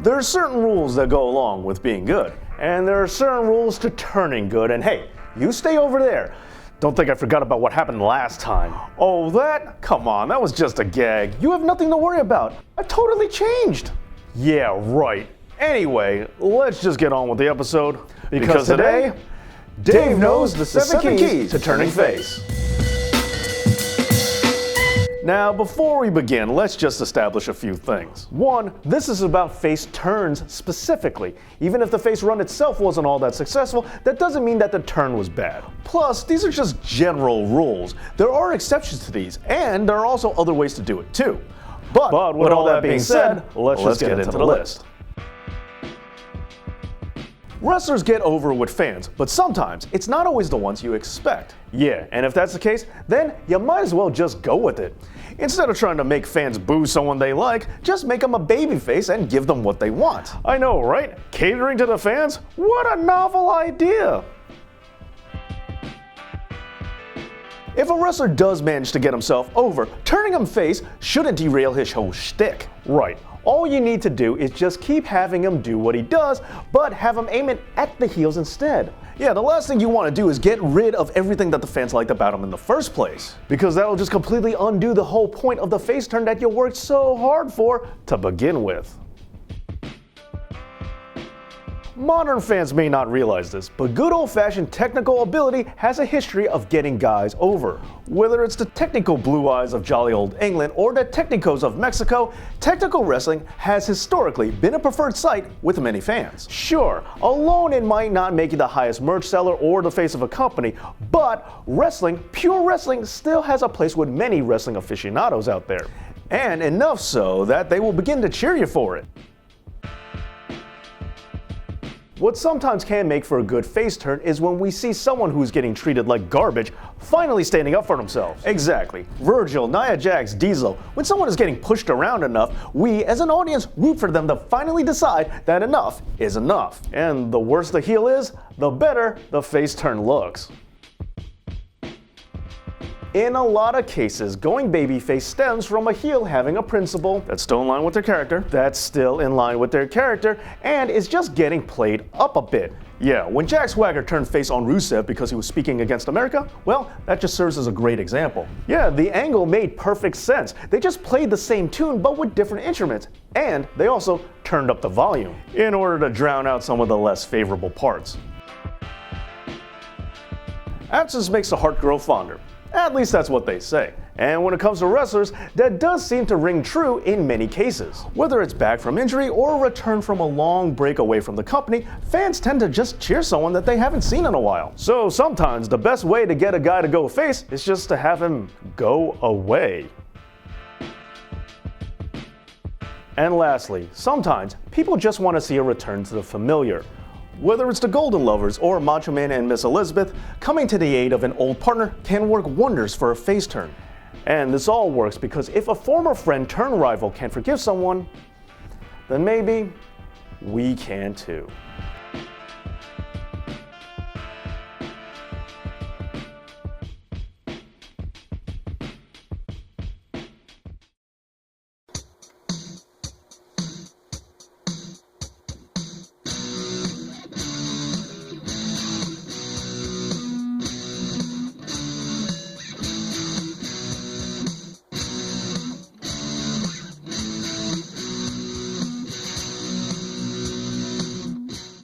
There are certain rules that go along with being good, and there are certain rules to turning good, and hey, you stay over there. Don't think I forgot about what happened last time. Oh, that? Come on, that was just a gag. You have nothing to worry about. I totally changed. Yeah, right. Anyway, let's just get on with the episode. Because today, Dave knows the 7 keys to turning face. Now, before we begin, let's just establish a few things. One, this is about face turns specifically. Even if the face run itself wasn't all that successful, that doesn't mean that the turn was bad. Plus, these are just general rules. There are exceptions to these, and there are also other ways to do it too. But with all that being said, let's just get into the list. Wrestlers get over with fans, but sometimes it's not always the ones you expect. Yeah, and if that's the case, then you might as well just go with it. Instead of trying to make fans boo someone they like, just make them a babyface and give them what they want. I know, right? Catering to the fans? What a novel idea! If a wrestler does manage to get himself over, turning him face shouldn't derail his whole shtick. Right. All you need to do is just keep having him do what he does, but have him aim it at the heels instead. Yeah, the last thing you want to do is get rid of everything that the fans liked about him in the first place, because that'll just completely undo the whole point of the face turn that you worked so hard for to begin with. Modern fans may not realize this, but good old-fashioned technical ability has a history of getting guys over. Whether it's the technical blue eyes of jolly old England or the technicos of Mexico, technical wrestling has historically been a preferred sight with many fans. Sure, alone it might not make you the highest merch seller or the face of a company, but wrestling, pure wrestling, still has a place with many wrestling aficionados out there. And enough so that they will begin to cheer you for it. What sometimes can make for a good face turn is when we see someone who's getting treated like garbage finally standing up for themselves. Exactly. Virgil, Nia Jax, Diesel. When someone is getting pushed around enough, we as an audience root for them to finally decide that enough is enough. And the worse the heel is, the better the face turn looks. In a lot of cases, going babyface stems from a heel having a principle that's still in line with their character, and is just getting played up a bit. Yeah, when Jack Swagger turned face on Rusev because he was speaking against America, well, that just serves as a great example. Yeah, the angle made perfect sense. They just played the same tune but with different instruments, and they also turned up the volume in order to drown out some of the less favorable parts. Absence makes the heart grow fonder. At least that's what they say. And when it comes to wrestlers, that does seem to ring true in many cases. Whether it's back from injury or a return from a long break away from the company, fans tend to just cheer someone that they haven't seen in a while. So sometimes the best way to get a guy to go face is just to have him go away. And lastly, sometimes people just want to see a return to the familiar. Whether it's the Golden Lovers or Macho Man and Miss Elizabeth, coming to the aid of an old partner can work wonders for a face turn. And this all works because if a former friend turned rival can forgive someone, then maybe we can too.